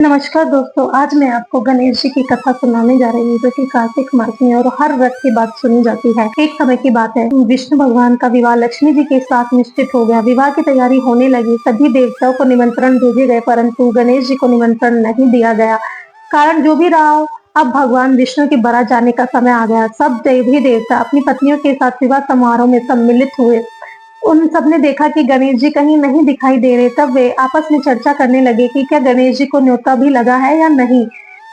नमस्कार दोस्तों, आज मैं आपको गणेश जी की कथा सुनाने जा रही हूँ जो कि कार्तिक मास में और हर व्रत के बाद सुनी जाती है। एक समय की बात है, विष्णु भगवान का विवाह लक्ष्मी जी के साथ निश्चित हो गया। विवाह की तैयारी होने लगी, सभी देवताओं को निमंत्रण भेजे गए, परंतु गणेश जी को निमंत्रण नहीं दिया गया। कारण जो भी रहा हो, अब भगवान विष्णु के बारात जाने का समय आ गया। सब देवी देवता अपनी पत्नियों के साथ विवाह समारोह में सम्मिलित हुए। उन सब ने देखा कि गणेश जी कहीं नहीं दिखाई दे रहे। तब वे आपस में चर्चा करने लगे कि क्या गणेश जी को न्योता भी लगा है या नहीं,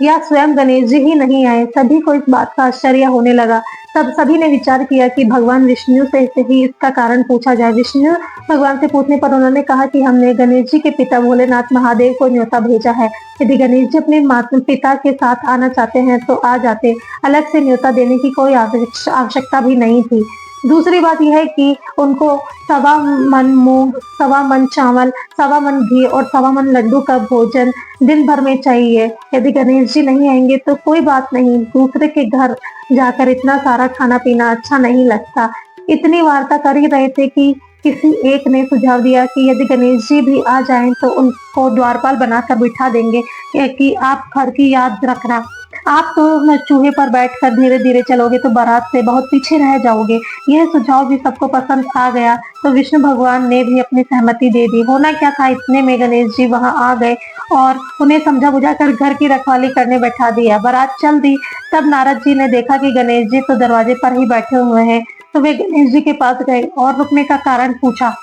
या स्वयं गणेश जी ही नहीं आए। सभी को इस बात का आश्चर्य होने लगा। तब सभी ने विचार किया कि भगवान विष्णु से ही इसका कारण पूछा जाए। विष्णु भगवान से पूछने पर उन्होंने कहा कि हमने गणेश जी के पिता भोलेनाथ महादेव को न्योता भेजा है। यदि गणेश जी अपने माता पिता के साथ आना चाहते हैं तो आ जाते, अलग से न्योता देने की कोई आवश्यकता भी नहीं थी। दूसरी बात यह है कि उनको 1.25 मन मूंग, 1.25 मन चावल, 1.25 मन घी और 1.25 मन लड्डू का भोजन दिन भर में चाहिए। यदि गणेश जी नहीं आएंगे तो कोई बात नहीं, दूसरे के घर जाकर इतना सारा खाना पीना अच्छा नहीं लगता। इतनी वार्ता कर ही रहे थे कि किसी एक ने सुझाव दिया कि यदि गणेश जी भी आ जाएं तो उनको द्वारपाल बनाकर बिठा देंगे कि आप घर की याद रखना। आप तो चूहे पर बैठकर धीरे धीरे चलोगे तो बारात से बहुत पीछे रह जाओगे। यह सुझाव भी सबको पसंद आ गया, तो विष्णु भगवान ने भी अपनी सहमति दे दी। होना क्या था, इतने में गणेश जी वहां आ गए और उन्हें समझा बुझाकर घर की रखवाली करने बैठा दिया। बारात चल दी। तब नारद जी ने देखा कि गणेश जी तो दरवाजे पर ही बैठे हुए हैं, तो वे गणेश जी के पास गए और रुकने का कारण पूछा।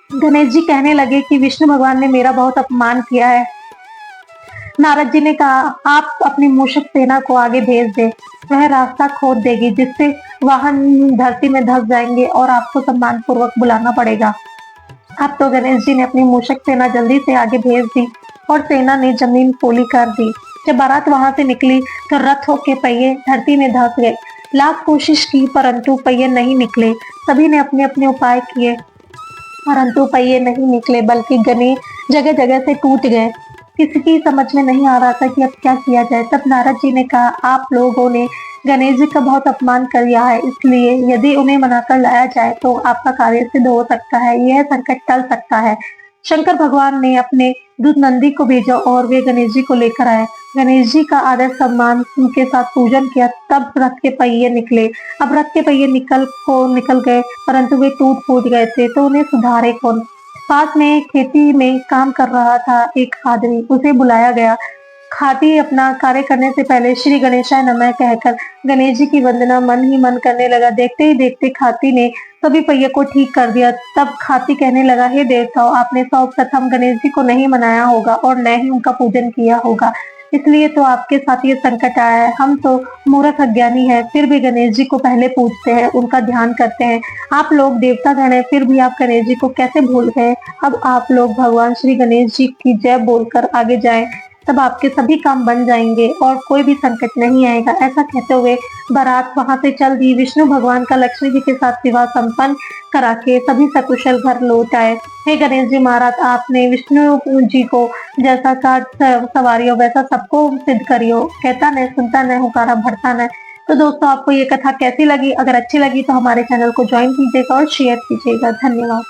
गणेश जी कहने लगे कि विष्णु भगवान ने मेरा बहुत अपमान किया है। नारद जी ने कहा, आप अपनी मूषक सेना को आगे भेज दें, वह रास्ता खोद देगी, जिससे वाहन धरती में धंस जाएंगे और आपको सम्मान पूर्वक बुलाना पड़ेगा। अब तो गणेश जी ने अपनी मूषक सेना जल्दी से आगे भेज दी और सेना ने जमीन पोली कर दी। जब बारात वहां से निकली तो रथों के पहिए धरती में धंस गए। लाख कोशिश की परंतु पहिए नहीं निकले। सभी ने अपने अपने उपाय किए परंतु पहिए नहीं निकले, बल्कि गने जगह जगह से टूट गए। किसी की समझ में नहीं आ रहा था कि अब क्या किया जाए। तब नारद जी ने कहा, आप लोगों ने गणेश जी का बहुत अपमान कर दिया है, इसलिए यदि उन्हें मनाकर लाया जाए तो आपका कार्य सिद्ध हो सकता है, यह संकट टल सकता है। शंकर भगवान ने अपने दूत नंदी को भेजा और वे गणेश जी को लेकर आए। गणेश जी का आदर सम्मान उनके साथ पूजन किया, तब रथ के पहिए निकले। अब रथ के पहिए निकल गए, परंतु वे टूट फूट गए थे, तो उन्हें सुधारे कौन। पास में खेती में काम कर रहा था एक आदमी, उसे बुलाया गया। खाती अपना कार्य करने से पहले श्री गणेशाय नमः कहकर गणेश जी की वंदना मन ही मन करने लगा। देखते ही देखते खाती ने सभी पहिए को ठीक कर दिया। तब खाती कहने लगा, हे देवताओं, आपने सर्वप्रथम गणेश जी को नहीं मनाया होगा और न ही उनका पूजन किया होगा, इसलिए तो आपके साथ ये संकट आया है। हम तो मूर्ख अज्ञानी है, फिर भी गणेश जी को पहले पूजते हैं, उनका ध्यान करते हैं। आप लोग देवता गण है, फिर भी आप गणेश जी को कैसे भूल गए। अब आप लोग भगवान श्री गणेश जी की जय बोलकर आगे जाएं, तब आपके सभी काम बन जाएंगे और कोई भी संकट नहीं आएगा। ऐसा कहते हुए बारात वहां से चल दी। विष्णु भगवान का लक्ष्मी जी के साथ विवाह संपन्न करा के सभी सकुशल घर लौट आए। हे गणेश जी महाराज, आपने विष्णु जी को जैसा कहा सवारियो वैसा सबको सिद्ध करियो। कहता न सुनता न हुकारा भरता न। तो दोस्तों, आपको ये कथा कैसी लगी? अगर अच्छी लगी तो हमारे चैनल को ज्वाइन कीजिएगा और शेयर कीजिएगा। धन्यवाद।